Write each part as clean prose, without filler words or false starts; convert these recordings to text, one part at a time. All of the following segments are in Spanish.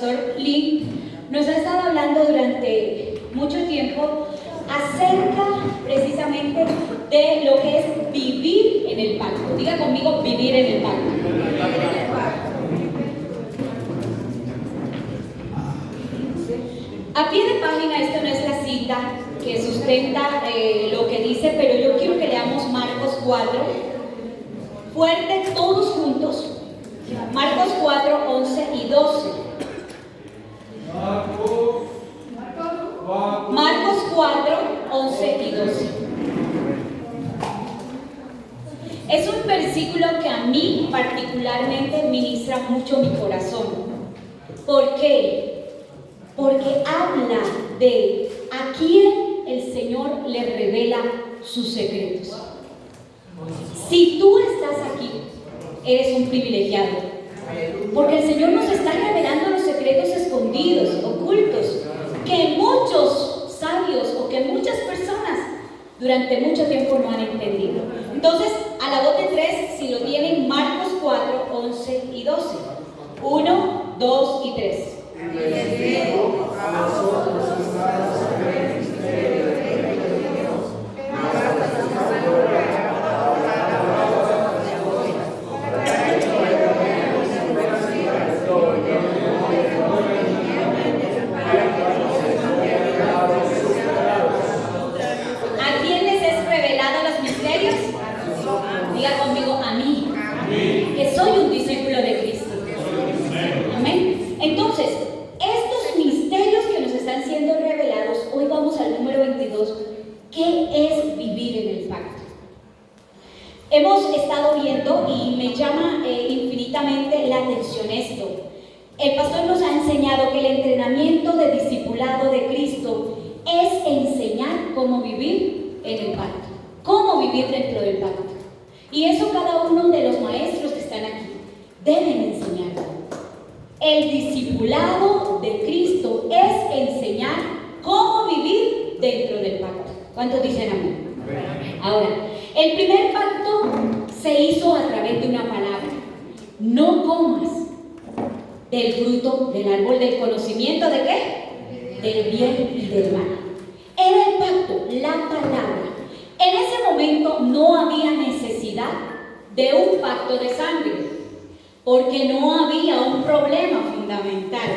Pastor Lee nos ha estado hablando durante mucho tiempo acerca precisamente de lo que es vivir en el pacto. Diga conmigo, vivir en el pacto. A pie de página, esta no es la cita que sustenta lo que dice, pero yo quiero que leamos Marcos 4, fuerte todos juntos. Marcos 4, 11 y 12. Marcos 4, 11 y 12. Es un versículo que a mí particularmente ministra mucho mi corazón. ¿Por qué? Porque habla de a quién el Señor le revela sus secretos. Si tú estás aquí, eres un privilegiado. Porque el Señor nos está revelando los secretos escondidos, ocultos, que muchos sabios o que muchas personas durante mucho tiempo no han entendido. Entonces, a la voz de tres, si lo tienen, Marcos 4, 11 y 12. 1, 2 y 3. Hemos estado viendo y me llama infinitamente la atención esto. El pastor nos ha enseñado que el entrenamiento de discipulado de Cristo es enseñar cómo vivir en el pacto, cómo vivir dentro del pacto. Y eso cada uno de los maestros que están aquí deben enseñarlo. El discipulado de Cristo es enseñar cómo vivir dentro del pacto. ¿Cuántos dicen amén? Ahora, el primer pacto se hizo a través de una palabra. No comas del fruto del árbol del conocimiento ¿de qué? Del bien y del mal. Era el pacto, la palabra. En ese momento no había necesidad de un pacto de sangre, porque no había un problema fundamental.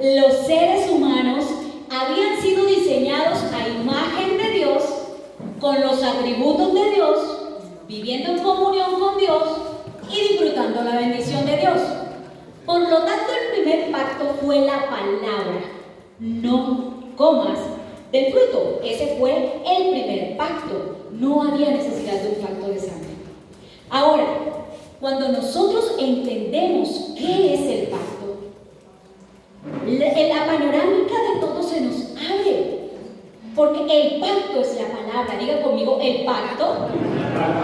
Los seres humanos habían sido diseñados a imagen de Dios, con los atributos de Dios, viviendo en comunión con Dios y disfrutando la bendición de Dios. Por lo tanto, el primer pacto fue la palabra. No comas del fruto. Ese fue el primer pacto. No había necesidad de un pacto de sangre. Ahora, cuando nosotros entendemos qué es el pacto, la panorámica de todo se nos abre. Porque el pacto es la palabra. Diga conmigo, el pacto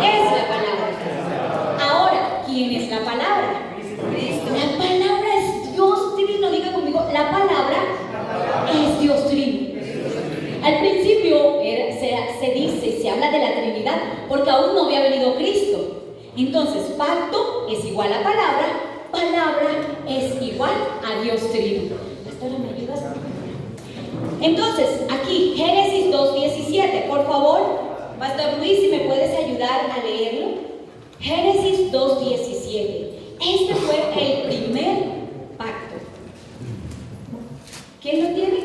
es la palabra. Ahora, ¿quién es la palabra? Cristo. La palabra es Dios trino. Diga conmigo, la palabra es Dios trino. Al principio se dice y se habla de la Trinidad porque aún no había venido Cristo. Entonces, pacto es igual a palabra, palabra es igual a Dios trino. Pastora, ¿me ayudas? Entonces, aquí, Génesis 2:17, por favor, Pastor Luis, si me puedes ayudar a leerlo. Génesis 2:17. Este fue el primer pacto. ¿Quién lo tiene?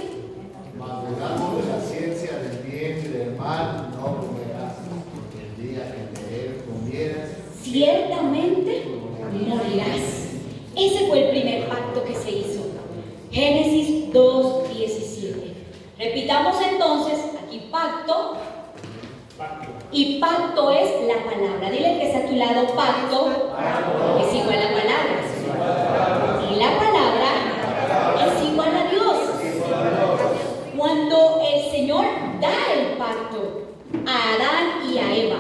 Mas de la ciencia del bien y del mal no comerás, porque el día que de él comieras, ciertamente morirás. Ese fue el primer pacto que se hizo. Génesis 2:17. Repitamos entonces, aquí pacto, y pacto es la palabra. Dile que está a tu lado, pacto es igual a palabra. Y la palabra es igual a Dios. Cuando el Señor da el pacto a Adán y a Eva,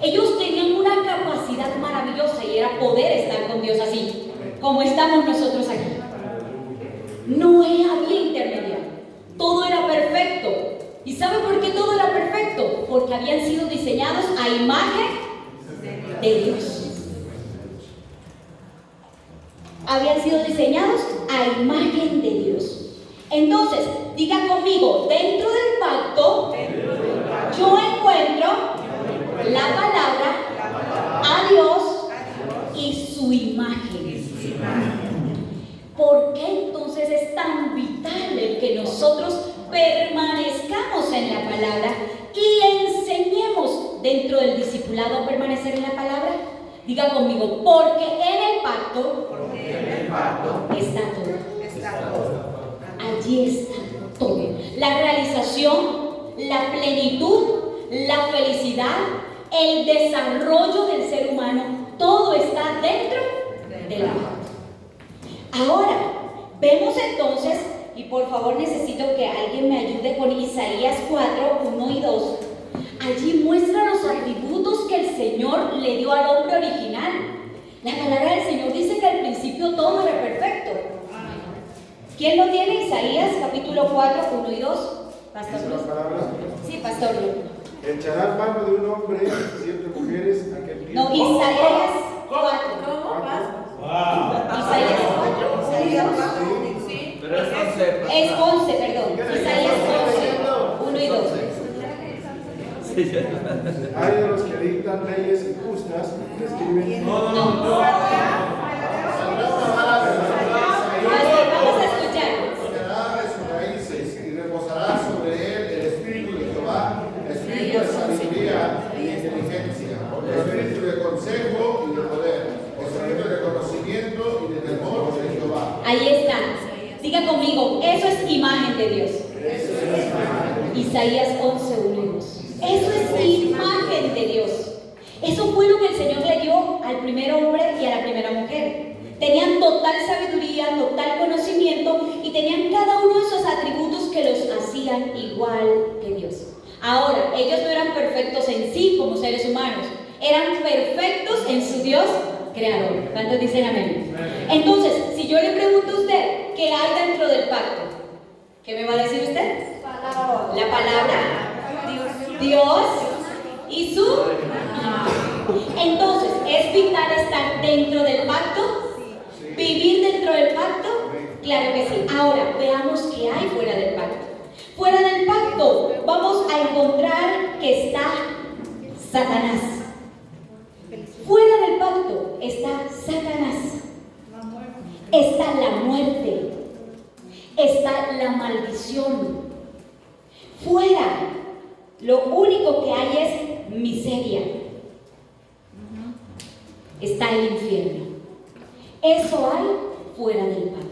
ellos tenían una capacidad maravillosa y era poder estar con Dios así, como estamos nosotros aquí. No había intermediario. Todo era perfecto. ¿Y sabe por qué todo era perfecto? Porque habían sido diseñados a imagen de Dios. habían sido diseñados a imagen conmigo, dentro del pacto, yo encuentro la palabra, a Dios y su imagen. ¿Por qué entonces es tan vital el que nosotros permanezcamos en la palabra y enseñemos dentro del discipulado a permanecer en la palabra? Diga conmigo, porque en el pacto está todo. Allí está todo. La realización, la plenitud, la felicidad, el desarrollo del ser humano, todo está dentro del pacto. Ahora, vemos entonces, y por favor necesito que alguien me ayude con Isaías 4, 1 y 2. Allí muestra los atributos que el Señor le dio al hombre original. La palabra del Señor dice que al principio todo era perfecto. ¿Quién lo tiene? Isaías capítulo 4, 1 y 2. Pastor Luis. Sí, Pastor Luis. Echará mano de un hombre, siempre mujeres, aquel tiempo. No, Isaías 4. Isaías 4. Isaías 4. Pero es 11. Es 11, perdón. Isaías 11, 1 y 2. Hay de los que dictan leyes injustas, que escriben. Vamos a escuchar. Será de sus raíces y reposará sobre él el espíritu de Jehová, espíritu de sabiduría y de inteligencia, espíritu de consejo y de poder, espíritu de conocimiento y de temor de Jehová. Ahí está. Diga conmigo, eso es imagen de Dios. Isaías 11, 1 y 2. Eso es imagen de Dios. Eso fue lo que el Señor le dio al primer hombre y a la primera mujer. Tenían total sabiduría, total conocimiento y tenían cada uno de esos atributos que los hacían igual que Dios. Ahora, ellos no eran perfectos en sí como seres humanos, eran perfectos en su Dios creador. ¿Cuántos dicen amén? Entonces, si yo le pregunto a usted qué hay dentro del pacto, ¿qué me va a decir usted? La palabra, Dios y su imagen. Entonces, ¿es vital estar dentro del pacto? ¿Vivir dentro del pacto? Claro que sí. Ahora, veamos qué hay fuera del pacto. Fuera del pacto vamos a encontrar que está Satanás. Fuera del pacto está Satanás. Está la muerte. Está la maldición. Fuera, lo único que hay es miseria. Está el infierno. Eso hay fuera del pacto.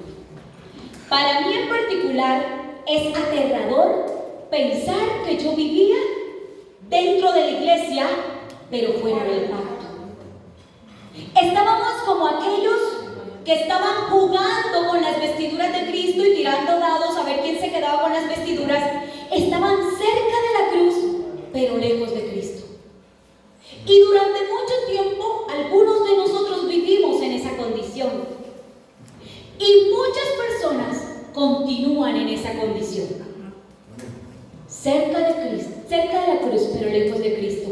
Para mí en particular es aterrador pensar que yo vivía dentro de la iglesia, pero fuera del pacto. Estábamos como aquellos que estaban jugando con las vestiduras de Cristo y tirando dados a ver quién se quedaba con las vestiduras. Estaban cerca de la cruz, pero lejos de Cristo. Y durante mucho tiempo, algunos de nosotros vivimos en esa condición. Y muchas personas continúan en esa condición. Cerca de Cristo, cerca de la cruz, pero lejos de Cristo.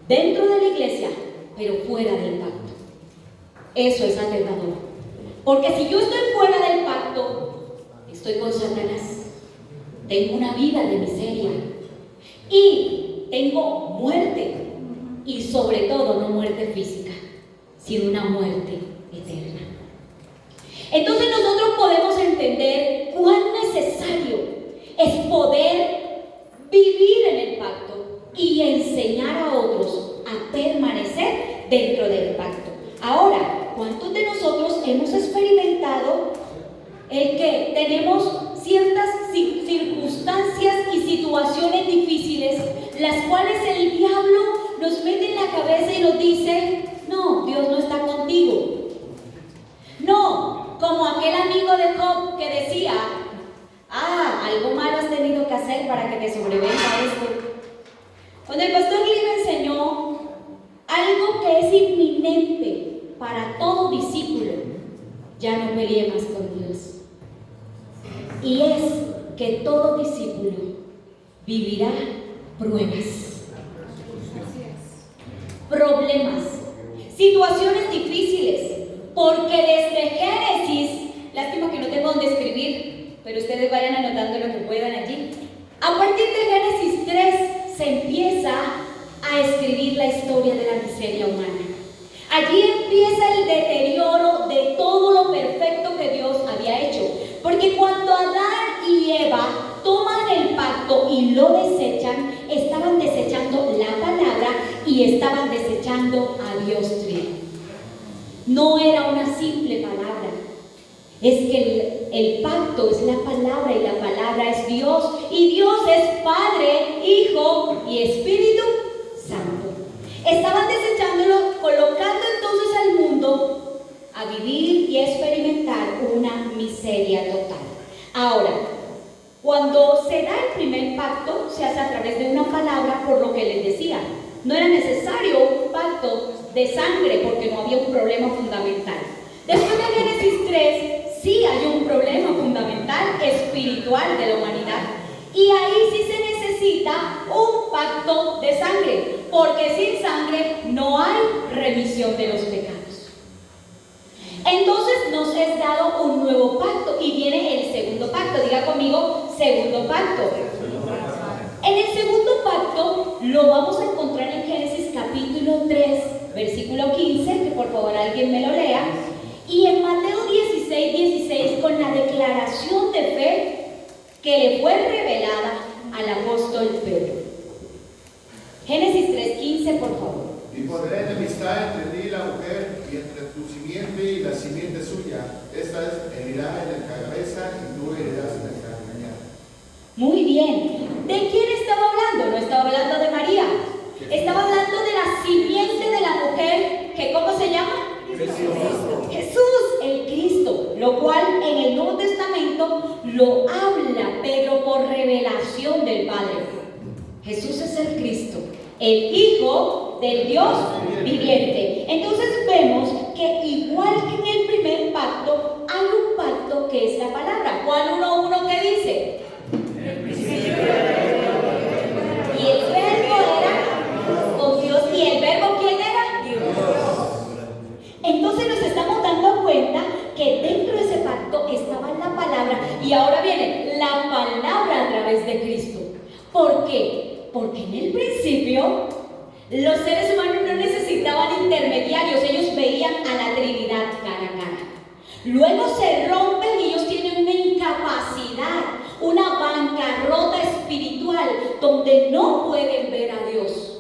Dentro de la iglesia, pero fuera del pacto. Eso es aterrador. Porque si yo estoy fuera del pacto, estoy con Satanás. Tengo una vida de miseria. Y tengo muerte. Y sobre todo, no muerte física, sino una muerte eterna. Entonces nosotros podemos entender cuán necesario es poder vivir en el pacto y enseñar a otros a permanecer dentro del pacto. Ahora, ¿cuántos de nosotros hemos experimentado el que tenemos ciertas circunstancias y situaciones difíciles, las cuales el diablo nos mete en la cabeza y nos dice: no, Dios no está contigo? No, como aquel amigo de Job que decía: algo malo has tenido que hacer para que te sobrevenga esto. Cuando el pastor Lee me enseñó algo que es inminente para todo discípulo: ya no pelee más con Dios. Y es que todo discípulo vivirá pruebas, problemas, situaciones difíciles, porque desde Génesis, lástima que no tengo donde escribir, pero ustedes vayan anotando lo que puedan allí. A partir de Génesis 3 se empieza a escribir la historia de la miseria humana. Allí empieza el deterioro de todo lo perfecto que Dios había hecho. Porque cuando Adán y Eva toman el pacto y lo desechan, estaban desechando la palabra y estaban desechando a Dios Trino. No era una simple palabra. Es que el pacto es la palabra y la palabra es Dios. Y Dios es Padre, Hijo y Espíritu Santo. Estaban desechándolo, colocando entonces al mundo a vivir y a experimentar una miseria total. Ahora, cuando se da el primer pacto, se hace a través de una palabra, por lo que les decía. No era necesario un pacto de sangre porque no había un problema fundamental. Después de Génesis 3, sí hay un problema fundamental espiritual de la humanidad. Y ahí sí se necesita un pacto de sangre, porque sin sangre no hay remisión de los pecados. Entonces nos es dado un nuevo pacto y viene el segundo pacto. Diga conmigo, segundo pacto. En el segundo pacto lo vamos a encontrar en Génesis capítulo 3, versículo 15, que por favor alguien me lo lea. Y en Mateo 16 con la declaración de fe que le fue revelada al apóstol Pedro. Génesis 3:15, por favor. Y pondré enemistad entre ti y la mujer, y entre tu simiente y la simiente suya. Esta herirá en la cabeza y tú herirás en el calcañar. Muy bien. ¿De quién estaba hablando? No estaba hablando de María. Estaba hablando de la simiente de la mujer, que ¿cómo se llama? Jesús, el Cristo, lo cual en el Nuevo Testamento lo habla Pedro por revelación del Padre. Jesús es el Cristo, el Hijo del Dios viviente. Entonces vemos que igual que en el primer pacto, hay un pacto que es la palabra. Juan 1:1 ¿qué dice? Y el verbo era con Dios. ¿Y el verbo quién era? Dios. Entonces nos estamos dando cuenta que dentro de ese pacto estaba la palabra y ahora viene la palabra a través de Cristo. ¿Por qué? Porque en el principio los seres humanos no necesitaban intermediarios, ellos veían a la Trinidad cara a cara. Luego se rompen y ellos tienen una incapacidad, una bancarrota espiritual donde no pueden ver a Dios.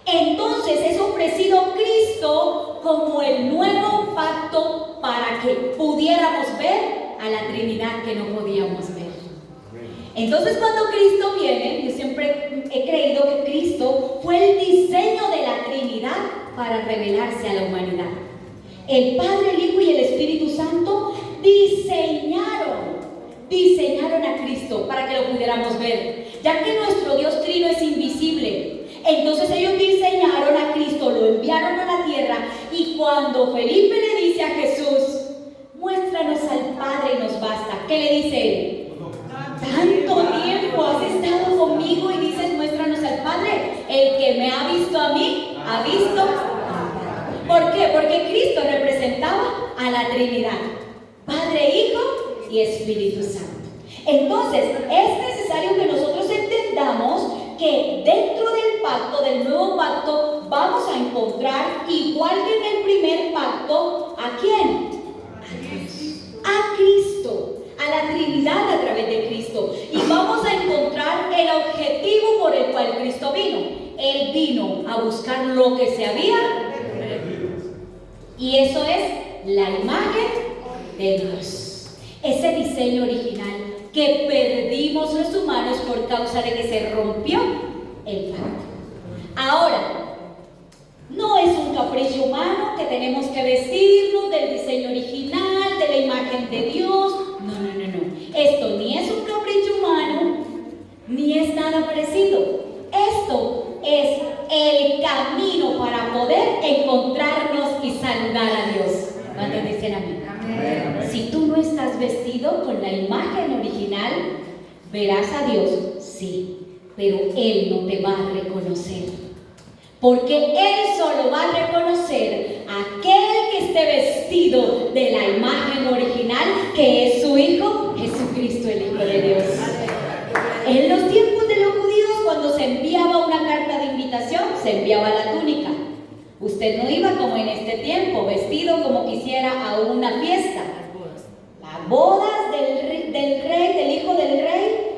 Entonces es ofrecido Cristo como el nuevo pacto para que pudiéramos ver a la Trinidad que no podíamos ver. Entonces cuando Cristo viene, yo siempre he creído que Cristo fue el diseño de la Trinidad para revelarse a la humanidad. El Padre, el Hijo y el Espíritu Santo diseñaron a Cristo para que lo pudiéramos ver, ya que nuestro Dios Trino es invisible. Entonces ellos diseñaron a Cristo, lo enviaron a la tierra y cuando Felipe le dice a Jesús, muéstranos al Padre y nos basta, ¿qué le dice él? Tanto tiempo has estado conmigo y dices muéstranos al Padre. El que me ha visto a mí, ha visto al Padre. ¿Por qué? Porque Cristo representaba a la Trinidad, Padre, Hijo y Espíritu Santo. Entonces es necesario que nosotros entendamos que dentro del pacto, del nuevo pacto, vamos a encontrar, igual que en el primer pacto, ¿a quién? A Cristo, a la Trinidad a través de Cristo. Y vamos a encontrar el objetivo por el cual Cristo vino. Él vino a buscar lo que se había perdido. Y eso es la imagen de Dios. Ese diseño original que perdimos los humanos por causa de que se rompió el pacto. Ahora, no es un capricho humano que tenemos que vestirnos del diseño original, de la imagen de Dios. No. Esto ni es un capricho humano, ni es nada parecido. Esto es el camino para poder encontrarnos y saludar a Dios. ¿Cuántos dicen amén? Amén. Si tú no estás vestido con la imagen original, verás a Dios, sí, pero Él no te va a reconocer. Porque Él solo va a reconocer a aquel que esté vestido de la imagen original, que es su Hijo Jesucristo el Hijo.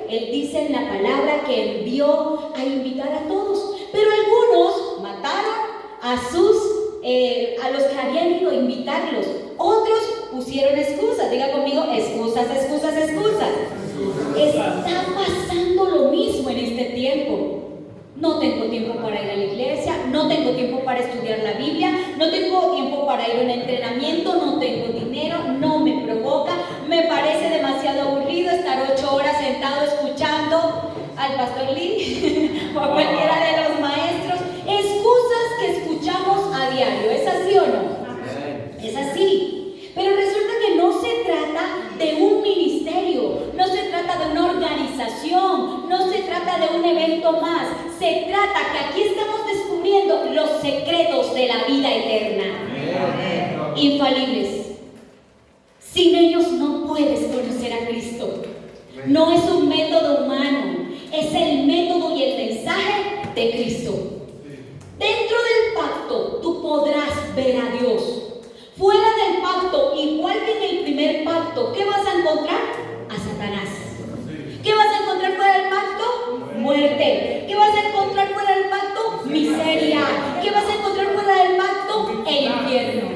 Él dice en la palabra que envió a invitar a todos, pero algunos mataron a los que habían ido a invitarlos. Otros pusieron excusas. Diga conmigo, excusas, excusas, excusas. Está pasando lo mismo en este tiempo. No tengo tiempo para ir a la iglesia, no tengo tiempo para estudiar la Biblia, no tengo tiempo para ir a un entrenamiento, no tengo dinero, no me provoca, me parece demasiado aburrido estar 8 horas sentado escuchando al pastor Lee o a cualquiera de los maestros. Excusas que escuchamos a diario. ¿Es así o no? Es así. Pero resulta que no se trata de un ministerio, no se trata de una organización, no se trata de un evento más. Se trata que aquí estamos descubriendo los secretos de la vida eterna. Infalibles. Sin ellos no puedes conocer a Cristo. No es un método humano, es el método y el mensaje de Cristo. Dentro del pacto tú podrás ver a Dios. Fuera del pacto, igual que en el primer pacto, ¿qué vas a encontrar? A Satanás. ¿Qué vas a encontrar fuera del pacto? Muerte. ¿Qué vas a encontrar fuera del pacto? Miseria. ¿Qué vas a encontrar fuera del pacto? El infierno.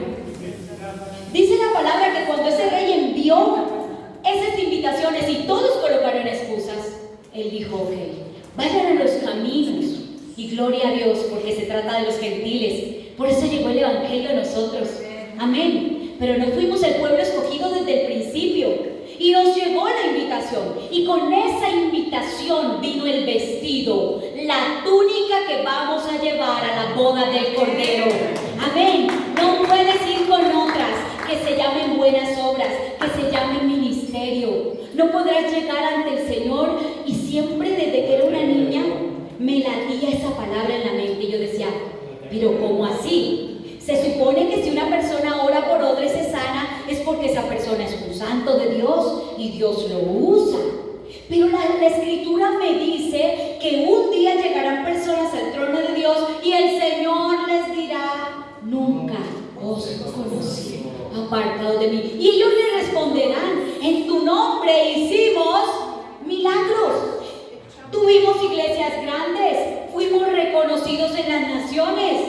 Dice la palabra que cuando ese rey envió esas invitaciones y todos colocaron excusas, él dijo, ok, vayan a los caminos y gloria a Dios, porque se trata de los gentiles. Por eso llegó el evangelio a nosotros. Amén. Pero no fuimos el pueblo escogido desde el principio y nos llegó la invitación, y con esa invitación vino el vestido, la túnica que vamos a llevar a la boda del Cordero. Amén. No puedes ir con otras que se llamen buenas obras, que se llamen ministerio. No podrás llegar ante el Señor. Y siempre desde que era una niña me latía esa palabra en la mente y yo decía, pero ¿cómo así? Se supone que si una persona ora por otra y se sana, es porque esa persona es un santo de Dios y Dios lo usa. Pero la Escritura me dice que un día llegarán personas al trono de Dios y el Señor les dirá, nunca os conocí, apartados de mí. Y ellos le responderán, en tu nombre hicimos milagros. Tuvimos iglesias grandes, fuimos reconocidos en las naciones.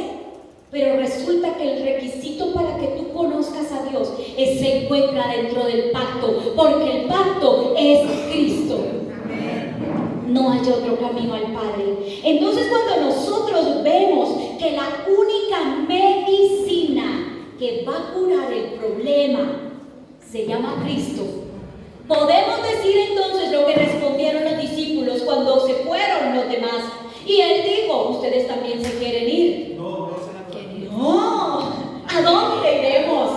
Pero resulta que el requisito para que tú conozcas a Dios se encuentra dentro del pacto, porque el pacto es Cristo. No hay otro camino al Padre. Entonces, cuando nosotros vemos que la única medicina que va a curar el problema se llama Cristo, podemos decir entonces lo que respondieron los discípulos cuando se fueron los demás. Y él dijo, ustedes también se quieren ir. No, ¿a dónde iremos?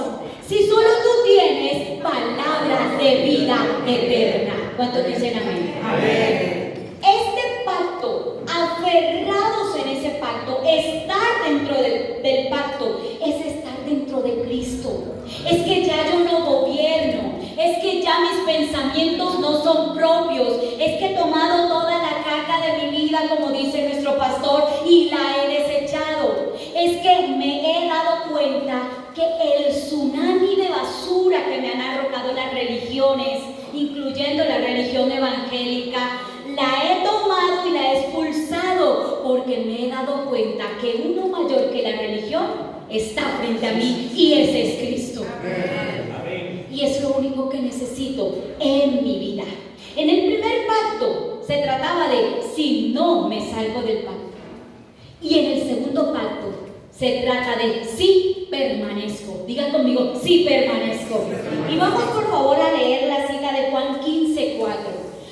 Si solo tú tienes palabras de vida eterna. ¿Cuántos dicen amén? Amén. Este pacto, aferrados en ese pacto, estar dentro del pacto, es estar dentro de Cristo. Es que ya yo no gobierno, es que ya mis pensamientos no son propios, es que he tomado toda la caca de mi vida, como dice nuestro pastor, y la he desechado. Es que me he dado cuenta que el tsunami de basura que me han arrojado las religiones, incluyendo la religión evangélica, la he tomado y la he expulsado, porque me he dado cuenta que uno mayor que la religión está frente a mí, y ese es Cristo. Amén. Y es lo único que necesito en mi vida. En el primer pacto se trataba de si no me salgo del pacto, y en el segundo pacto se trata de si permanezco. Diga conmigo, si permanezco. Y vamos por favor a leer la cita de Juan 15:4.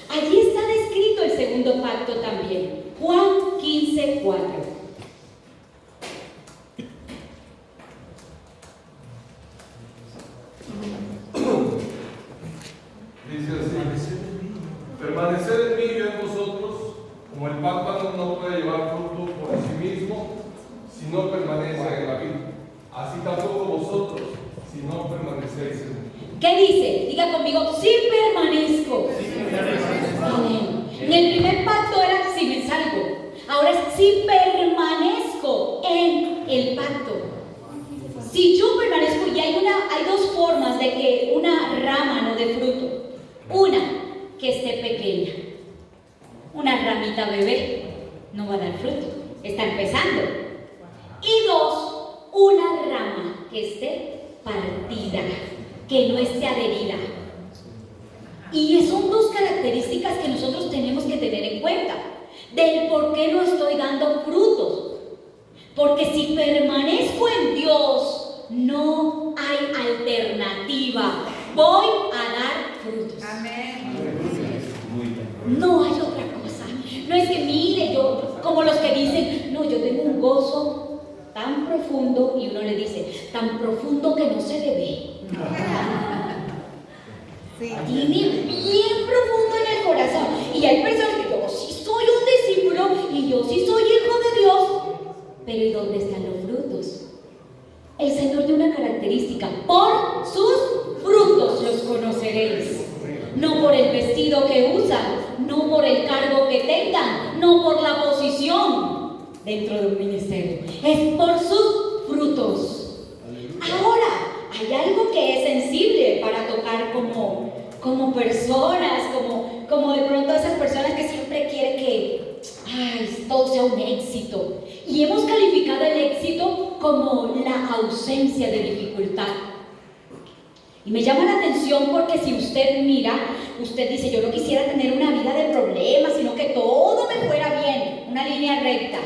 Allí está descrito el segundo pacto también. Juan 15:4. Dice así: permanecer en mí y yo en vosotros, como el pámpano no puede llevar fruto por sí mismo si no permanece en la vid, así tampoco vosotros si no permanecéis en mí. ¿Qué dice? Diga conmigo, si permanezco. Amén. En el primer pacto era si me salgo. Ahora es si permanezco en el pacto. Si yo permanezco, y hay dos formas de que una rama no dé fruto. Una, que esté pequeña. una ramita bebé no va a dar fruto, está empezando. Y 2, una rama que esté partida, que no esté adherida. Y son 2 características que nosotros tenemos que tener en cuenta del por qué no estoy dando frutos. Porque si permanezco en Dios, no hay alternativa. Voy a dar frutos. Amén. No hay otra cosa. No es que mire, yo, como los que dicen, no, yo tengo un gozo tan profundo, y uno le dice, tan profundo que no se le ve. Sí. Tiene bien profundo en el corazón. Y hay personas que yo sí soy un discípulo y yo sí soy hijo de Dios. Pero ¿y dónde están los frutos? El Señor dio una característica: por sus frutos los conoceréis. No por el vestido que usan, no por el cargo que tengan, no por la posición dentro de un ministerio. Es por sus frutos. Ahora, hay algo que es sensible para tocar como personas, como de pronto esas personas que siempre quieren que todo sea un éxito. Y hemos calificado el éxito como la ausencia de dificultad. Y me llama la atención porque si usted mira, usted dice, yo no quisiera tener una vida de problemas, sino que todo me fuera bien, una línea recta.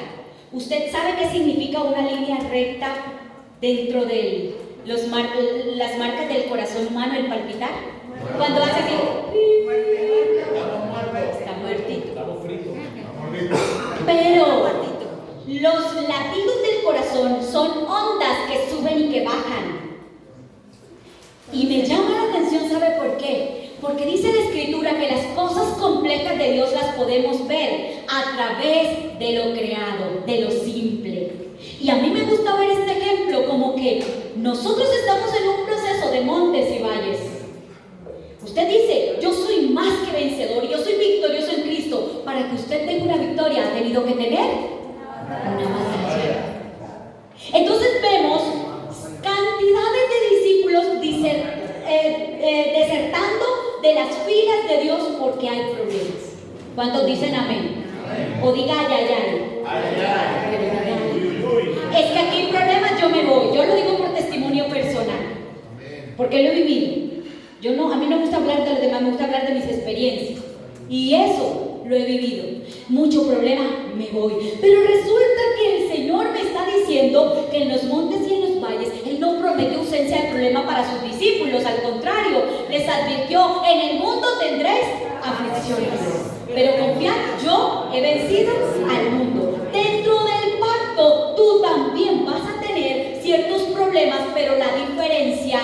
¿Usted sabe qué significa una línea recta dentro de las marcas del corazón humano, el palpitar? Cuando hace así, está muertito. Pero los latidos del corazón son ondas que suben y que bajan. Y me llama la atención, ¿sabe por qué? Porque dice la Escritura que las cosas complejas de Dios las podemos ver a través de lo creado, de lo simple. Y a mí me gusta ver este ejemplo como que nosotros estamos en un proceso de montes y valles. Usted dice, yo soy más que vencedor y yo soy victorioso en Cristo. Para que usted tenga una victoria, ha tenido que tener una batalla. Entonces vemos cantidades de discípulos desertando de las filas de Dios porque hay problemas. ¿Cuántos dicen amén? O diga ay, ay, ay. Es que aquí hay problemas, yo me voy. Yo lo digo por testimonio personal, porque lo he vivido. A mí no me gusta hablar de los demás, me gusta hablar de mis experiencias. Y eso lo he vivido. Mucho problema, me voy. Pero resulta que el Señor me está diciendo que en los montes y en los valles Él no prometió ausencia de problema para sus discípulos. Al contrario, les advirtió, en el mundo tendréis aflicciones. Pero confiad, yo he vencido al mundo. Dentro del pacto, tú también vas a tener ciertos problemas, pero la diferencia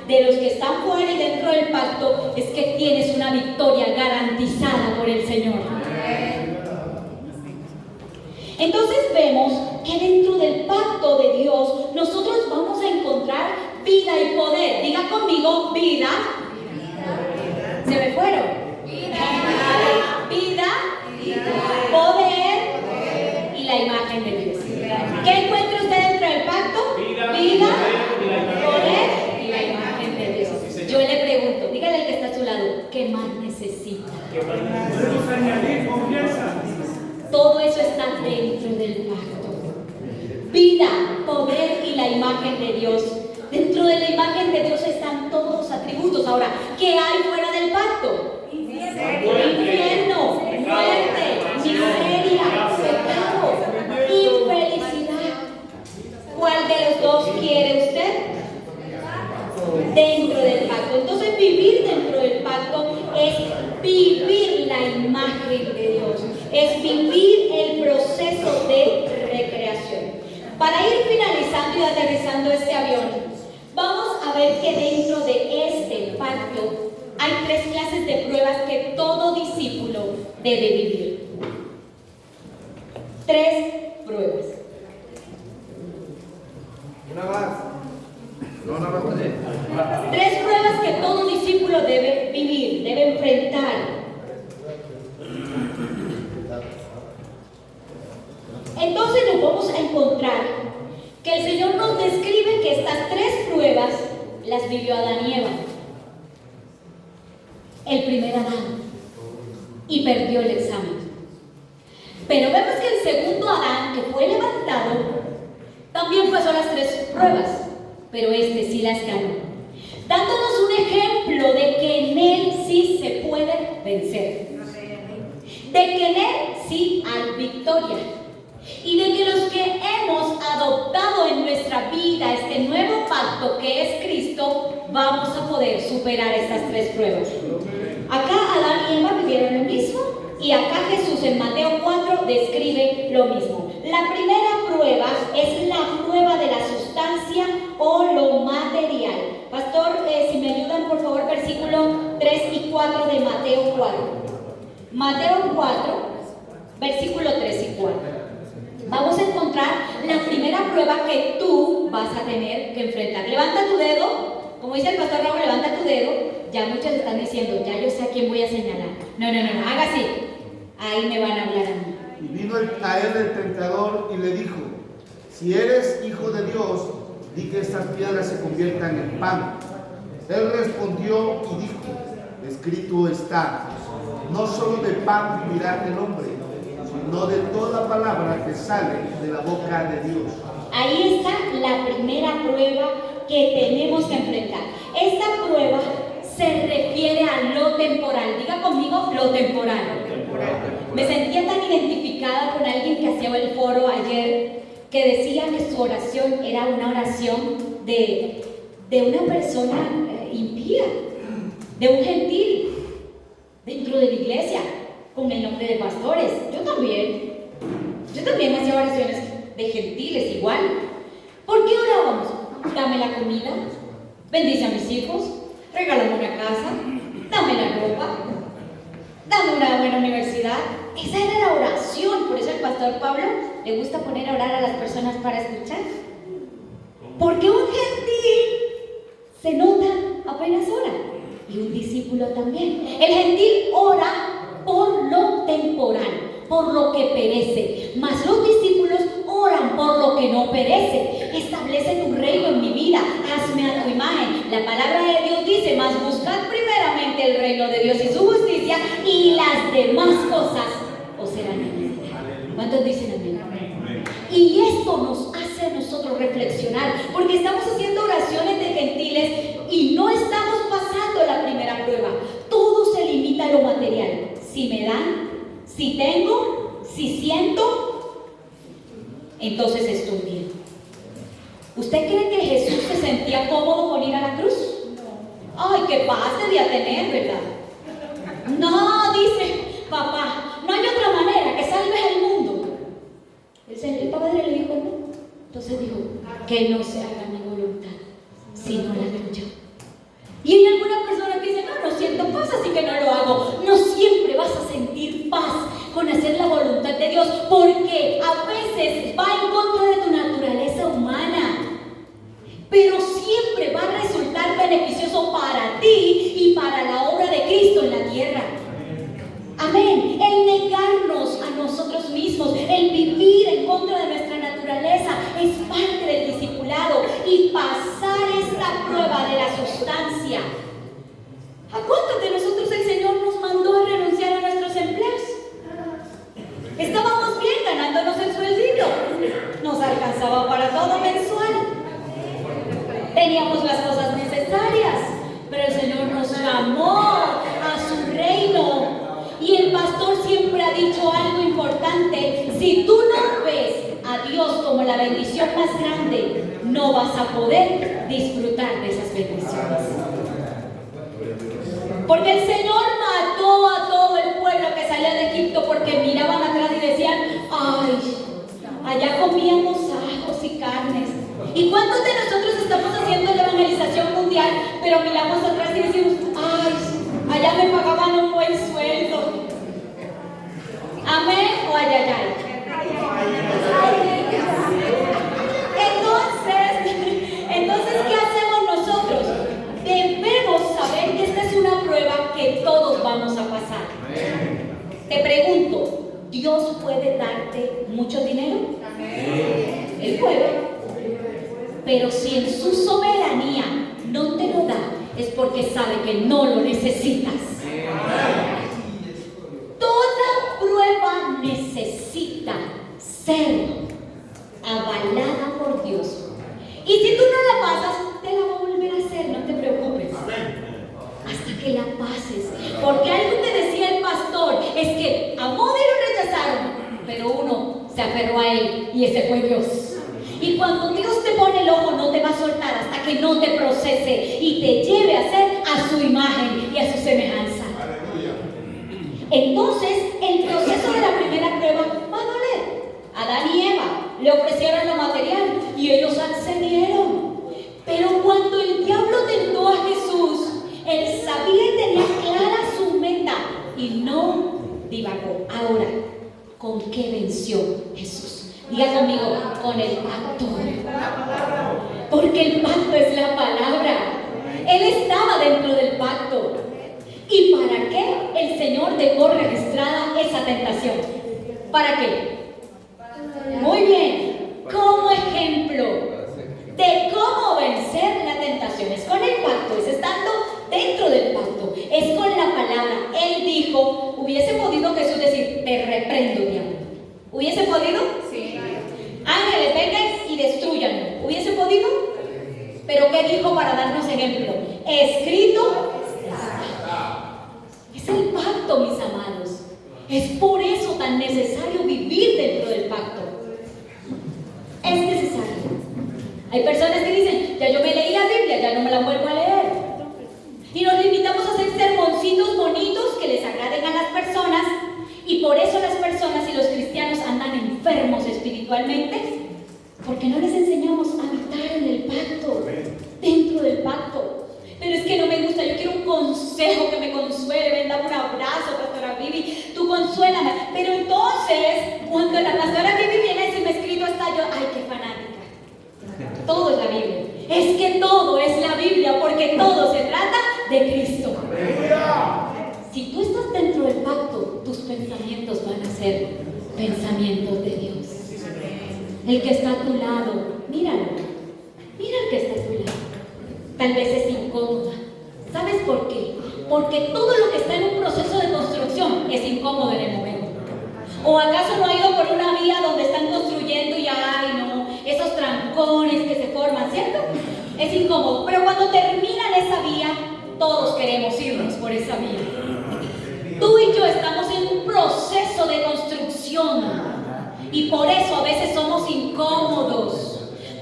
de los que están fuera y dentro del pacto es que tienes una victoria garantizada por el Señor. Entonces vemos que dentro del pacto de Dios nosotros vamos a encontrar vida y poder. Diga conmigo, vida. Se me fueron. Vida, poder y la imagen de Dios. ¿Qué encuentra usted dentro del pacto? Vida, poder y la imagen de Dios. Yo le pregunto, dígale al que está a su lado, ¿qué más necesita? Podemos añadir confianza. Todo eso está dentro del pacto. Vida, poder y la imagen de Dios. Dentro de la imagen de Dios están todos los atributos. Ahora, ¿qué hay fuera del pacto? Infierno, muerte, miseria, pecado, infelicidad. ¿Cuál de los dos quiere usted? Dentro del pacto. Entonces, vivir dentro del pacto es vivir la imagen de Dios, es vivir el proceso de recreación. Para ir finalizando y aterrizando este avión, vamos a ver que dentro de este pacto hay 3 clases de pruebas que todo discípulo debe vivir. 3 pruebas. Una más. No, 3 pruebas que todo discípulo debe vivir, debe enfrentar. Entonces nos vamos a encontrar que el Señor nos describe que estas 3 pruebas las vivió Adán y Eva. El primer Adán, y perdió el examen. Pero vemos que el segundo Adán, que fue levantado, también pasó las 3 pruebas, pero este sí las ganó, dándonos un ejemplo de que en él sí se puede vencer, de que en él sí hay victoria, y de que los que hemos adoptado en nuestra vida este nuevo pacto que es Cristo, vamos a poder superar estas 3 pruebas. Acá Adán y Eva vivieron lo mismo, y acá Jesús en Mateo 4 describe lo mismo. La primera prueba es la prueba de la sustancia o lo material. Pastor, si me ayudan por favor, versículo 3 y 4 de Mateo 4. Mateo 4, versículo 3 y 4. Vamos a encontrar la primera prueba que tú vas a tener que enfrentar. Levanta tu dedo. Como dice el pastor Raúl, levanta tu dedo. Ya muchos están diciendo, ya yo sé a quién voy a señalar. No, haga así. Ahí me van a hablar a mí. Y vino a él el tentador y le dijo: si eres hijo de Dios, di que estas piedras se conviertan en pan. Él respondió y dijo: escrito está, no solo de pan vivirá el hombre, sino de toda palabra que sale de la boca de Dios. Ahí está la primera prueba que tenemos que enfrentar. Esta prueba se refiere a lo temporal. Diga conmigo, lo temporal. Me sentía tan identificada con alguien que hacía el foro ayer, que decía que su oración era una oración de una persona impía, de un gentil, dentro de la iglesia, con el nombre de pastores. Yo también hacía oraciones de gentiles igual. ¿Por qué orábamos? Dame la comida, bendice a mis hijos, regálame una casa, dame la ropa, dame una buena universidad. Esa era la oración. Por eso el pastor Pablo le gusta poner a orar a las personas para escuchar. Porque un gentil se nota apenas ora, y un discípulo también. El gentil ora por lo temporal, por lo que perece, mas los discípulos oran por lo que no perece. Establece tu reino en mi vida, hazme a tu imagen. La palabra de Dios dice: mas buscad primeramente el reino de Dios y su justicia, y las demás cosas os serán añadidas. ¿Cuántos dicen amén? Y esto nos hace a nosotros reflexionar, porque estamos haciendo oraciones de gentiles y no estamos pasando la primera prueba. Todo se limita a lo material. Si me dan, si tengo, si siento, entonces estoy bien. ¿Usted cree que Jesús se sentía cómodo con ir a la cruz? Ay, qué paz debía tener, ¿verdad? No, dice, papá, no hay otra manera que salves al mundo. El padre le dijo no. Entonces dijo: que no se haga mi voluntad, sino la tuya. Y hay alguna persona que dice: no siento paz, así que no lo hago. No siempre vas a sentir paz con hacer la voluntad de Dios, porque a veces va en contra de tu naturaleza humana, pero siempre va a resultar beneficioso para ti y para la obra de Cristo en la tierra. Amén. El negarnos a nosotros mismos, el vivir en contra de nuestra naturaleza, es parte del discipulado, y pasar esta prueba de la sustancia. ¿A cuántos de nosotros el Señor nos mandó a renunciar a nuestros empleos? Estábamos bien ganándonos el sueldito, nos alcanzaba para todo mensual, teníamos las cosas necesarias, pero el Señor nos llamó a su reino. Y el pastor siempre ha dicho algo importante: si tú no ves a Dios como la bendición más grande, no vas a poder disfrutar de esas bendiciones. Porque el Señor mató a todo el pueblo que salía de Egipto, porque miraban atrás y decían: ay, allá comíamos ajos y carnes. ¿Y cuántos de nosotros estamos haciendo la evangelización mundial, pero miramos atrás y decimos: ay, allá me pagaban un buen sueldo? Amén o ay, ay, ay. Entonces, ¿qué hacemos nosotros? Debemos saber que esta es una prueba que todos vamos a pasar. Te pregunto, ¿Dios puede darte mucho dinero? Él puede. Pero si en su soberanía no te lo da, es porque sabe que no lo necesitas. Toda prueba necesita ser avalada por Dios. Y si tú no la pasas, te la va a volver a hacer, no te preocupes. Hasta que la pases. Porque algo que decía el pastor es que a Modi lo rechazaron, pero uno se aferró a él y ese fue Dios. Y cuando Dios te pone el ojo, no te va a soltar hasta que no te procese y te lleve a ser a su imagen y a su semejanza. Entonces, el proceso de la primera prueba va a doler. Adán y Eva le ofrecieron lo material y ellos accedieron. Pero cuando el diablo tentó a Jesús, él sabía y tenía clara su meta y no divagó. Ahora, ¿con qué venció Jesús? Diga conmigo, con el pacto. Porque el pacto es la palabra. Él estaba dentro del pacto. ¿Y para qué el Señor dejó registrada esa tentación? ¿Para qué? Muy bien, como ejemplo de cómo vencer la tentación. Es con el pacto, es estando dentro del pacto, es con la palabra. Él dijo, hubiese podido Jesús decir, te reprendo, diablo. ¿Hubiese podido? Sí. Ángeles, vengan y destruyanlo. ¿Hubiese podido? Pero ¿qué dijo para darnos ejemplo? Escrito está. Es el pacto, mis amados. Es por eso tan necesario vivir dentro del pacto. Es necesario. Hay personas que dicen, ya yo me leí la Biblia, ya no me la vuelvo a leer. Y nos limitamos a hacer sermoncitos bonitos que les agraden a las personas. Y por eso las personas y los cristianos andan enfermos espiritualmente. Porque no les enseñamos a habitar en el pacto, dentro del pacto. Pero es que no me gusta, yo quiero un consejo que me consuele. Ven, dame un abrazo, pastora Vivi, tú consuélame. Pero entonces, cuando la pastora Vivi viene a decirme escrito está yo, ay, qué fanática. Todo es la Biblia. Es que todo es la Biblia, porque todo se trata de Cristo. Si tú estás dentro del pacto, tus pensamientos van a ser pensamientos de Dios. El que está a tu lado, míralo. Mira el que está a tu lado. Tal vez es incómoda. ¿Sabes por qué? Porque todo lo que está en un proceso de construcción es incómodo en el momento. ¿O acaso no ha ido por una vía donde están construyendo y ay no, esos trancones que se forman, ¿cierto? Es incómodo. Pero cuando terminan esa vía, todos queremos irnos por esa vía. Tú y yo estamos en un proceso de construcción. Y por eso a veces somos incómodos.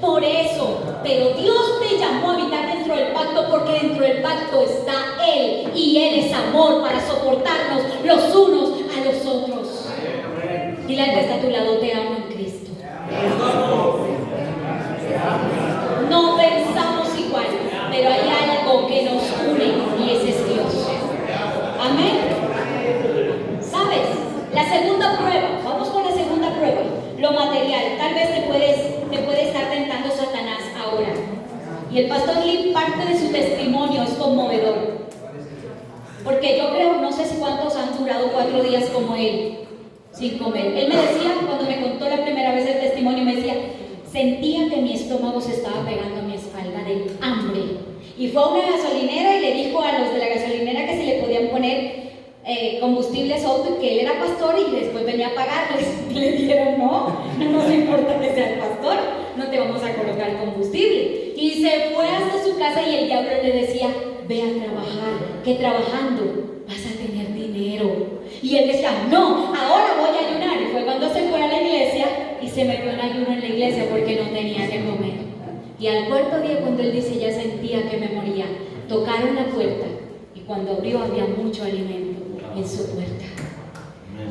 Por eso, pero Dios te llamó a habitar dentro del pacto porque dentro del pacto está Él y Él es amor para soportarnos los unos a los otros. Dile al que está a tu lado, te amo en Cristo. No pensamos igual, pero hay algo que nos une y ese es Dios. Amén. ¿Sabes? La segunda prueba, vamos con la segunda prueba, lo material. Tal vez te puede estar tentando Satanás ahora. Y el pastor Lee, parte de su testimonio es conmovedor. Porque yo creo, no sé si cuántos han durado 4 días como él, sin comer. Él me decía, cuando me contó la primera vez el testimonio, me decía, sentía que mi estómago se estaba pegando a mi espalda de hambre. Y fue a una gasolinera y le dijo a los de la gasolinera que si le podían poner combustible Southwest, que él era pastor y después venía a pagarles. Y le dijeron, no nos importa que seas pastor, no te vamos a colocar combustible. Y se fue hasta su casa y el diablo le decía, ve a trabajar, que trabajando vas a tener dinero. Y él decía, no, ahora voy a ayunar. Y fue cuando se fue a la iglesia y se metió en ayuno en la iglesia porque no tenía que comer. Y al 4.º día, cuando él dice, ya sentía que me moría, tocaron la puerta y cuando abrió había mucho alimento en su puerta.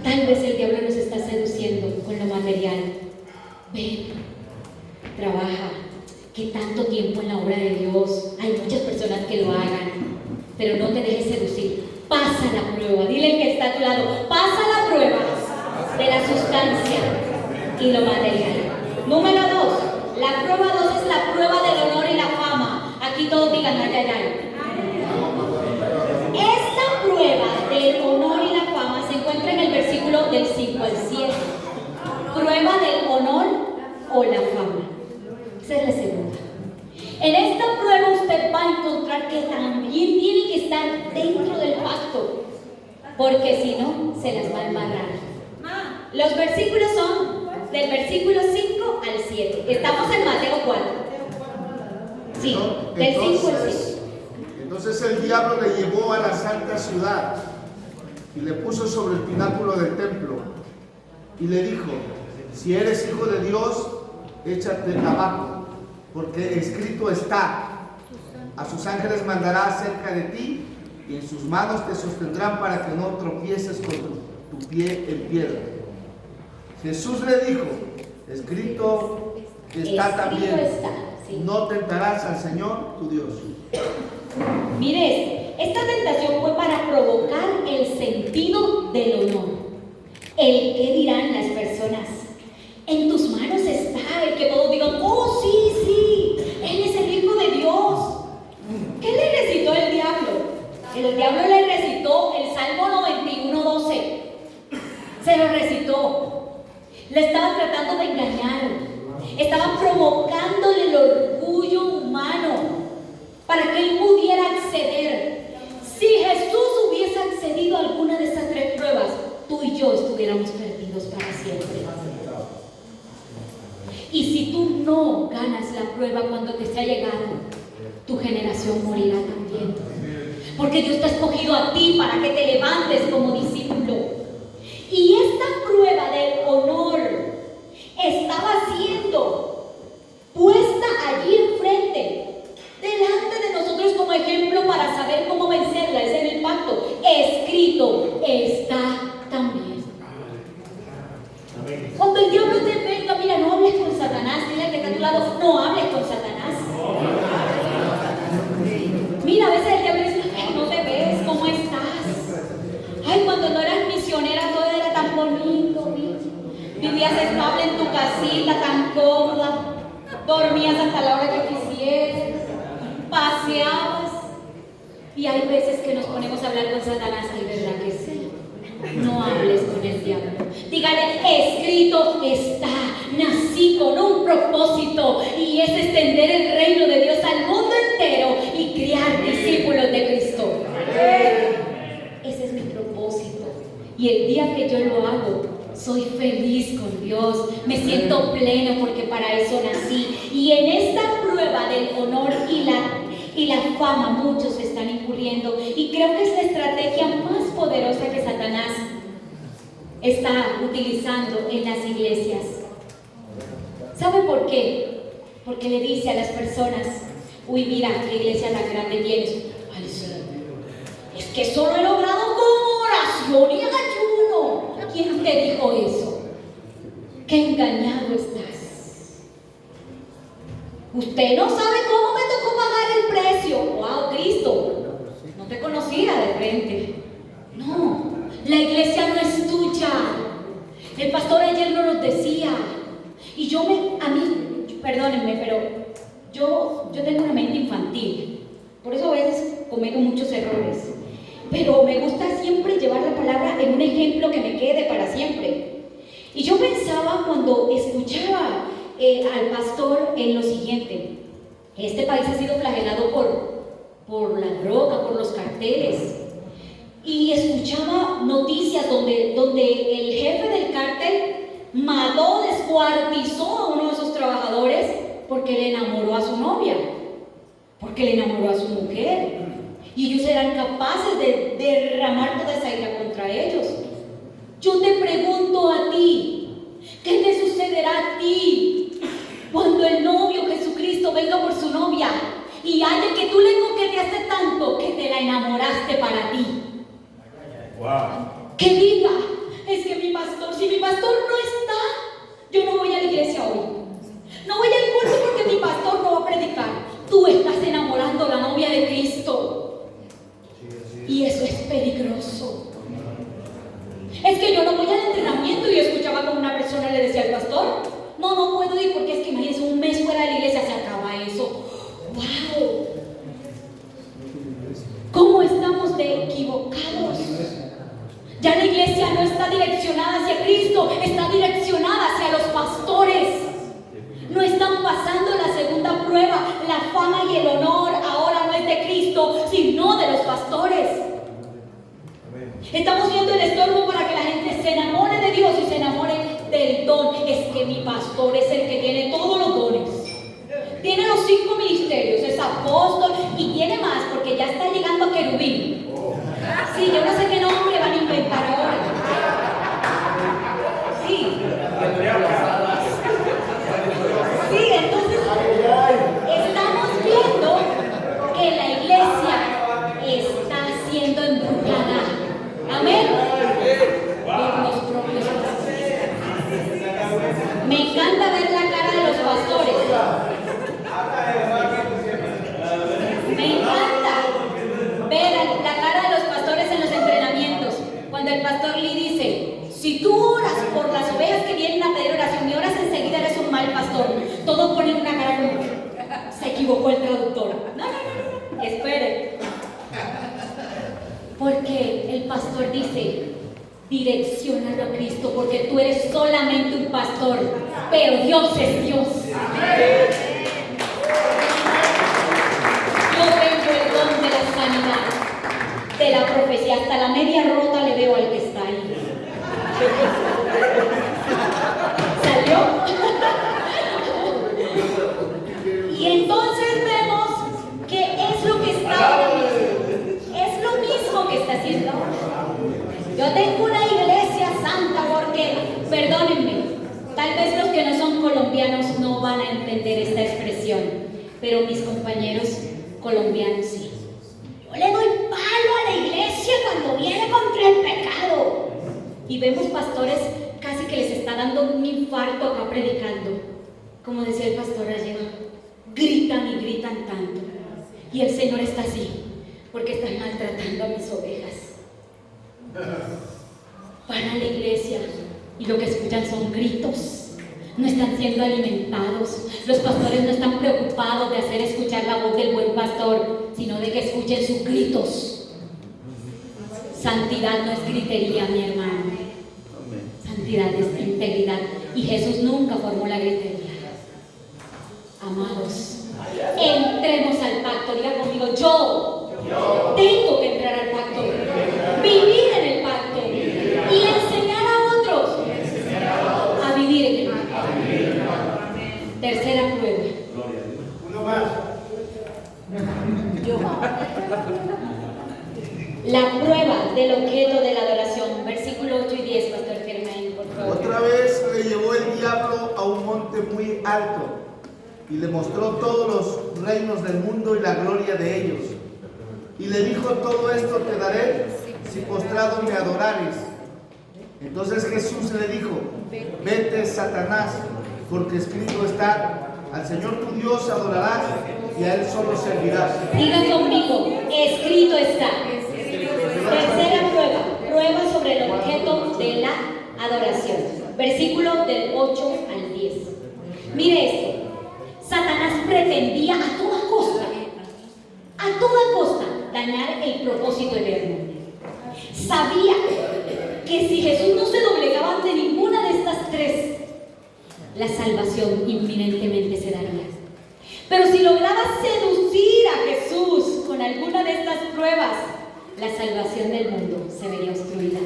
Tal vez el diablo nos está seduciendo con lo material. Ven, trabaja, que tanto tiempo en la obra de Dios. Hay muchas personas que lo hagan, pero no te dejes seducir. Pasa la prueba. Dile al que está a tu lado, pasa la prueba de la sustancia y lo material. Número 2, la prueba 2 es la prueba del honor y la fama. Aquí todos digan ay, ay, ay. Esta prueba del honor y la fama se encuentra en el versículo del 5 al 7. Prueba del honor o la fama. Esa es la segunda. En esta prueba usted va a encontrar que también tiene que estar dentro del pacto, porque si no, se las va a embarrar. Los versículos son del versículo 5 al 7. Estamos en Mateo 4. Sí, del 5 al 7. Entonces el diablo le llevó a la santa ciudad y le puso sobre el pináculo del templo y le dijo: si eres hijo de Dios, échate abajo, porque escrito está: a sus ángeles mandará acerca de ti, y en sus manos te sostendrán para que no tropieces con tu pie en piedra. Jesús le dijo: escrito está también, sí. no tentarás al Señor tu Dios. Mire, esta tentación fue para provocar el sentido del honor. El qué dirán las personas. En tus manos está el que todos digan: oh, sí, Él es el Hijo de Dios. ¿Qué le recitó el diablo? El diablo le recitó el Salmo 91:12. Se lo recitó. Le estaban tratando de engañar. Estaban provocándole el orgullo humano para que él pudiera acceder. Si Jesús hubiese accedido a alguna de esas tres pruebas, tú y yo estuviéramos perdidos para siempre. Y si tú no ganas la prueba cuando te sea llegado, tu generación morirá también. Porque Dios te ha escogido a ti para que te levantes como discípulo. Y esta prueba del honor estaba siendo puesta allí enfrente, delante de nosotros como ejemplo para saber cómo vencerla. Es en el pacto. Escrito está también. Cuando el diablo te venga, mira, no hables con Satanás. Dile al que está a tu lado: no hables con Satanás. Mira, a veces el diablo dice: ay, no te ves, ¿cómo estás? Ay, cuando no eras misionera todo era tan bonito. Vivías estable en tu casita, tan cómoda. Dormías hasta la hora que quisieras. Paseabas. Y hay veces que nos ponemos a hablar con Satanás. Ay, ¿verdad que sí? No hables con el diablo. Dígale: escrito está. Nací con un propósito, y es extender el reino de Dios al mundo entero y criar discípulos de Cristo. Ese es mi propósito. Y el día que yo lo hago, soy feliz con Dios. Me siento pleno porque para eso nací. Y en esta prueba del honor y la fama, muchos están incurriendo. Y creo que es la estrategia más poderosa que Satanás está utilizando en las iglesias. ¿Sabe por qué? Porque le dice a las personas: uy, mira, qué iglesia tan grande tienes. Ay, sí. Es que eso lo he logrado con oración y ayuno. ¿Quién te dijo eso? Qué engañado estás. Usted no sabe cómo me tocó pagar el precio. Wow, Cristo, no te conocía de frente. No, la iglesia no es tuya. El pastor ayer nos decía. Y perdónenme, pero yo tengo una mente infantil. Por eso a veces cometo muchos errores. Pero me gusta siempre llevar la palabra en un ejemplo que me quede para siempre. Y yo pensaba cuando escuchaba al pastor en lo siguiente: este país ha sido flagelado por la droga, por los carteles. Y escuchaba noticias donde el jefe del cártel mató, descuartizó a uno de sus trabajadores porque le enamoró a su novia, porque le enamoró a su mujer. Y ellos eran capaces de derramar toda esa ira contra ellos. Yo te pregunto a ti: ¿qué te sucederá a ti cuando el novio Jesucristo venga por su novia y haya que tú le coqueteaste tanto que te la enamoraste para ti? Wow. Que diga: es que mi pastor, si mi pastor no está, yo no voy a la iglesia hoy. No voy al culto porque mi pastor no va a predicar. Tú estás enamorando a la novia de Cristo. Y eso es peligroso. Es que yo no voy al entrenamiento, y escuchaba como una persona le decía al pastor: no puedo ir porque es que imagínense, un mes fuera de la iglesia se acaba eso. ¡Wow! ¿Cómo estamos de equivocados? Ya la iglesia no está direccionada hacia Cristo, está direccionada hacia los pastores. No están pasando la segunda prueba. La fama y el honor ahora no es de Cristo, sino de los pastores. Estamos viendo el estorbo para que la gente se enamore de Dios y se enamore de el don, es que mi pastor es el que tiene todos los dones. Tiene los 5 ministerios, es apóstol y tiene más porque ya está llegando a querubín. Sí, yo no sé qué nombre van a inventar ahora. Sí. Sí, entonces estamos viendo que la iglesia está siendo embrujada. Amén. Por los propios pastores. Me encanta ver la cara de los pastores. Me encanta ver la cara de los pastores en los entrenamientos. Cuando el pastor Lee dice: si tú oras por las ovejas que vienen a pedir oración y oras enseguida, eres un mal pastor. Todos ponen una cara como: se equivocó el traductor. No, espere. Porque el pastor dice: direcciónalo a Cristo, porque tú eres solamente un pastor, pero Dios es Dios. Yo tengo el don de la sanidad, de la profecía, hasta la media rota le veo al que está ahí. ¿Salió? Y entonces vemos que es lo que está, es lo mismo que está haciendo ahora. Yo tengo una iglesia santa porque, perdónenme, tal vez los que no son colombianos no van a entender esta expresión, pero mis compañeros colombianos sí. Yo le doy palo a la iglesia cuando viene contra el pecado. Y vemos pastores casi que les está dando un infarto acá predicando. Como decía el pastor ayer, gritan y gritan tanto. Y el Señor está así, porque están maltratando a mis ovejas. Van a la iglesia y lo que escuchan son gritos. No están siendo alimentados. Los pastores no están preocupados de hacer escuchar la voz del buen pastor, sino de que escuchen sus gritos. Santidad no es gritería, mi hermano. Santidad es integridad. Y Jesús nunca formó la gritería. Amados, entremos al pacto. Diga conmigo: yo tengo que entrar al pacto, vivir en el pacto y enseñar a otros a vivir en el pacto. Tercera prueba. Uno más. La prueba del objeto de la adoración. Versículo 8 y 10, Pastor Germán, por favor. Otra vez le llevó el diablo a un monte muy alto y le mostró todos los reinos del mundo y la gloria de ellos. Y le dijo: todo esto te daré si postrado me adorares. Entonces Jesús le dijo: vete, Satanás, porque escrito está: al Señor tu Dios adorarás y a Él solo servirás. Diga conmigo: escrito está. Tercera prueba sobre el objeto de la adoración. Versículo del 8 al 10. Mire esto. Satanás pretendía a toda costa, dañar el propósito eterno. Sabía que si Jesús no se doblegaba ante ninguna de estas tres, la salvación inminentemente se daría. Pero si lograba seducir a Jesús con alguna de estas pruebas, la salvación del mundo se vería obstruida.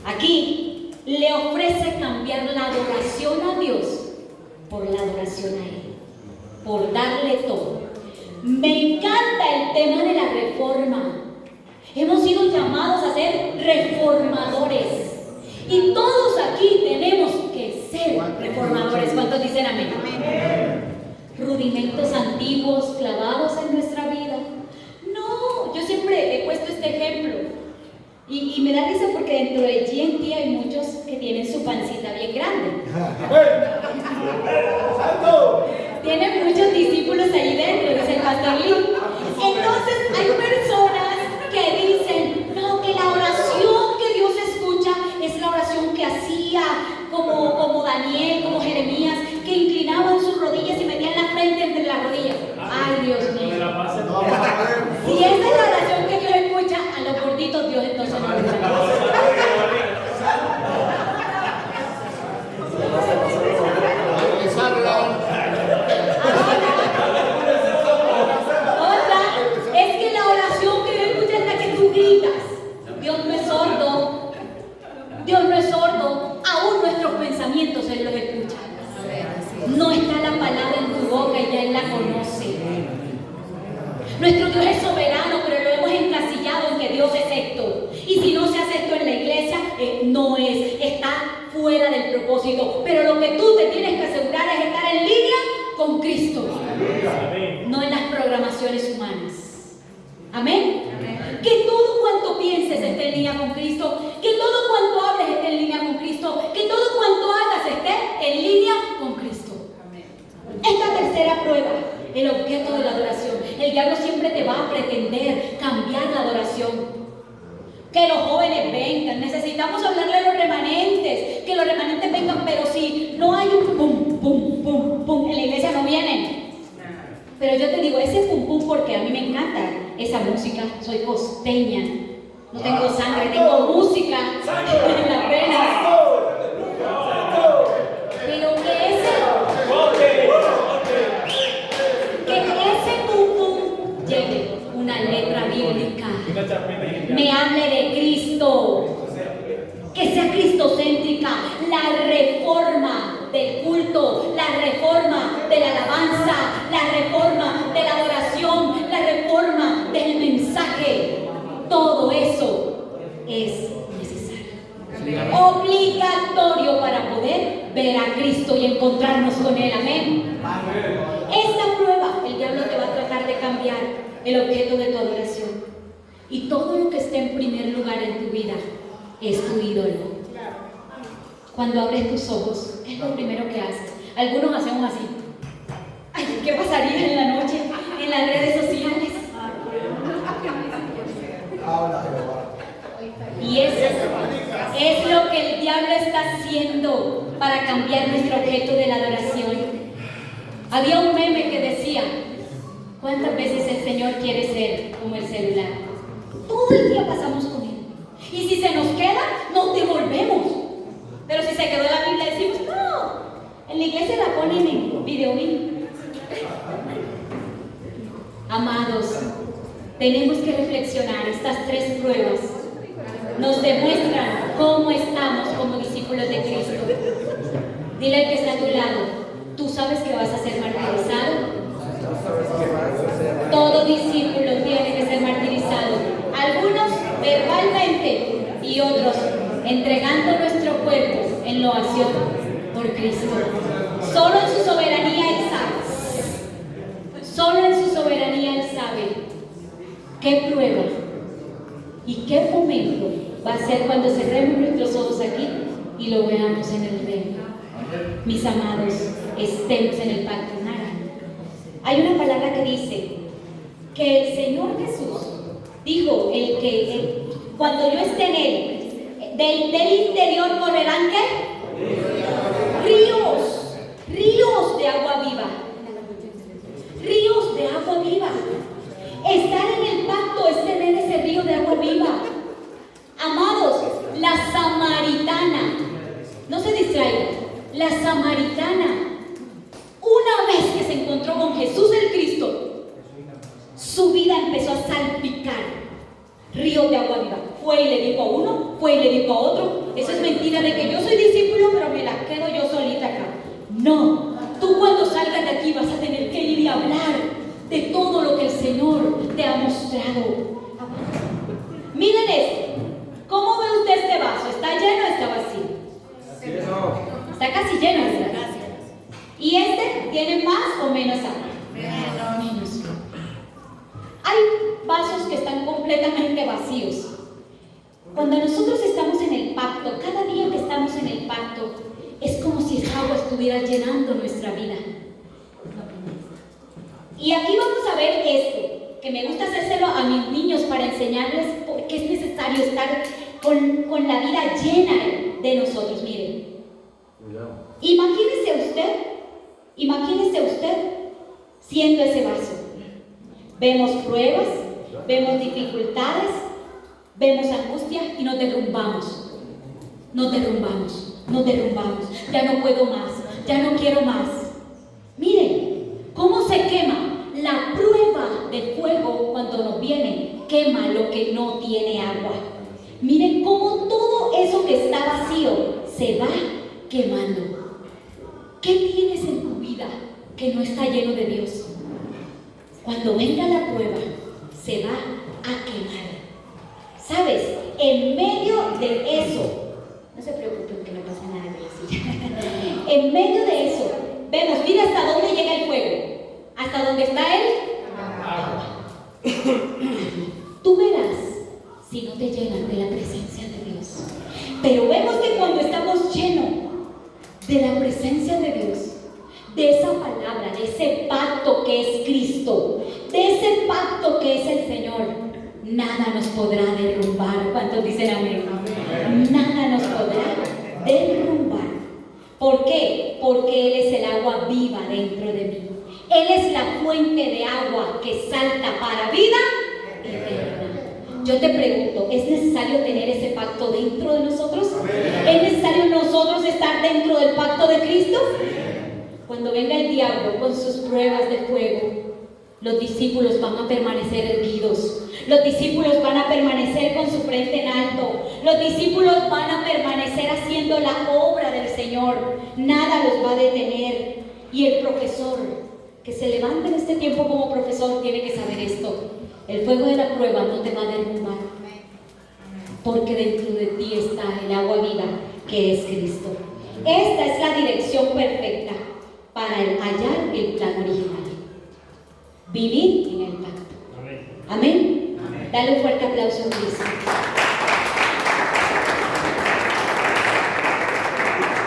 Aquí le ofrece cambiar la adoración a Dios por la adoración a Él, por darle todo. Me encanta el tema de la reforma. Hemos sido llamados a ser reformadores. Y todos aquí tenemos que ser reformadores. ¿Cuántos dicen amén? Rudimentos antiguos clavados en nuestra vida. No, yo siempre he puesto este ejemplo. Y me da risa porque dentro de GNT hay muchos que tienen su pancita bien grande. Tienen muchos discípulos ahí dentro, dice el pastor Lee. Entonces hay personas que dicen: no, que la oración que Dios escucha es la oración que hacía como Daniel, como Jeremías, que inclinaban sus rodillas y metían la frente entre las rodillas. Ay, Dios mío. Si esa es la oración que Dios escucha, a los gorditos Dios entonces no escucha. Otra es que la oración Él los escucha. No está la palabra en tu boca y ya Él la conoce. Nuestro Dios es soberano, pero lo hemos encasillado en que Dios es esto. Y si no se hace esto en la iglesia, no es, está fuera del propósito. Pero lo que tú te tienes que asegurar es estar en línea con Cristo, no en las programaciones humanas. Amén. Que todo cuanto pienses esté en línea con Cristo, que todo cuanto hables esté en línea con Cristo, que todo cuanto hagas esté en línea con Cristo. Esta tercera prueba, el objeto de la adoración. El diablo siempre te va a pretender cambiar la adoración. Que los jóvenes vengan, necesitamos hablarle a los remanentes, que los remanentes vengan, pero si no hay un pum, pum, pum, pum, en la iglesia no vienen. Pero yo te digo, ese pum, pum, porque a mí me encanta esa música, soy costeña, no tengo sangre, tengo música en la pena. Pero que ese pum, pum lleve una letra bíblica, me hable de Cristo, que sea cristocéntrica, la reforma del culto, la reforma de la alabanza, la reforma de la adoración, la reforma del mensaje. Todo eso es necesario, obligatorio para poder ver a Cristo y encontrarnos con Él. Amén. Esta prueba, el diablo te va a tratar de cambiar el objeto de tu adoración. Y todo lo que esté en primer lugar en tu vida es tu ídolo. Cuando abres tus ojos, es lo primero que haces. Algunos hacemos así. Ay, ¿qué pasaría en la noche en las redes sociales? Y eso es lo que el diablo está haciendo para cambiar nuestro objeto de la adoración. Había un meme que decía: ¿cuántas veces el Señor quiere ser como el celular? Todo el día pasamos con Él. Y si se nos queda, nos devolvemos. Pero si se quedó la Biblia, decimos: no, en la iglesia la ponen en video. Amados, tenemos que reflexionar. Estas tres pruebas nos demuestran cómo estamos como discípulos de Cristo. Dile al que está a tu lado: ¿tú sabes que vas a ser martirizado? Todo discípulo tiene que ser martirizado. Algunos verbalmente y otros entregando nuestro cuerpo en loación por Cristo. Solo en su soberanía Él sabe. Solo en su soberanía Él sabe qué prueba y qué momento va a ser cuando cerremos nuestros ojos aquí y lo veamos en el reino. Mis amados, estemos en el pacto. Hay una palabra que dice que el Señor Jesús dijo: cuando yo esté en Él, del interior correrán ¿qué? Ríos de agua viva. Ríos de agua viva. Estar en el pacto es tener ese río de agua viva. Amados, la samaritana, no se distraigan, la samaritana, una vez que se encontró con Jesús el Cristo, su vida empezó a salpicar ríos de agua viva. Fue y le dijo a uno, fue y le dijo a otro. Eso es mentira de que yo soy discípulo, pero me la quedo yo solita acá. No, tú cuando salgas de aquí vas a tener que ir y hablar de todo lo que el Señor te ha mostrado. Miren esto. ¿Cómo ve usted este vaso? ¿Está lleno o está vacío? Está casi lleno, ¿verdad? ¿Y este tiene más o menos agua? Menos. Hay vasos que están completamente vacíos. Cuando nosotros estamos en el pacto, cada día que estamos en el pacto, es como si esa agua estuviera llenando nuestra vida. Y aquí vamos a ver esto, que me gusta hacérselo a mis niños para enseñarles por qué es necesario estar con la vida llena de nosotros. Miren, imagínese usted siendo ese vaso. Vemos pruebas, vemos dificultades, vemos angustia y nos derrumbamos. Ya no puedo más, ya no quiero más. Miren cómo se quema la prueba de fuego cuando nos viene, quema lo que no tiene agua. Miren cómo todo eso que está vacío se va quemando. que no está lleno de Dios. Cuando venga la prueba, se va a quemar. ¿Sabes? En medio de eso, no se preocupen que no pasa nada de eso. En medio de eso, vemos, mira hasta dónde llega el fuego. Hasta dónde está él. Tú verás si no te llenan de la presencia de Dios. Pero vemos que cuando estamos llenos de la presencia de Dios, de esa palabra, de ese pacto que es Cristo, de ese pacto que es el Señor, nada nos podrá derrumbar. ¿Cuántos dicen amén? Nada nos podrá derrumbar. ¿Por qué? Porque Él es el agua viva dentro de mí. Él es la fuente de agua que salta para vida eterna. Yo te pregunto, ¿es necesario tener ese pacto dentro de nosotros? ¿Es necesario nosotros estar dentro del pacto de Cristo? Cuando venga el diablo con sus pruebas de fuego, los discípulos van a permanecer erguidos. Los discípulos van a permanecer con su frente en alto. Los discípulos van a permanecer haciendo la obra del Señor. Nada los va a detener. Y el profesor que se levanta en este tiempo como profesor tiene que saber esto. El fuego de la prueba no te va a derrumbar, porque dentro de ti está el agua viva que es Cristo. Esta es la dirección perfecta para hallar el plan original. Vivir en el pacto. Amén. Dale un fuerte aplauso a Cristo.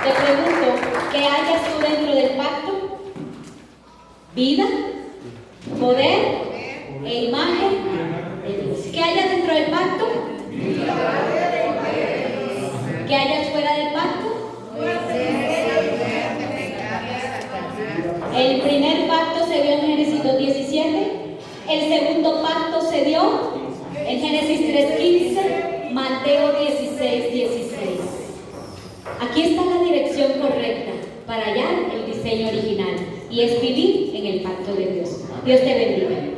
Te pregunto, ¿qué hallas tú dentro del pacto? Vida, poder e imagen de Dios. ¿Qué hayas dentro del pacto? ¿Qué hayas fuera del pacto? El primer pacto se dio en Génesis 2:17. El segundo pacto se dio en Génesis 3:15, Mateo 16:16. Aquí está la dirección correcta para hallar el diseño original, y es vivir en el pacto de Dios. Dios te bendiga.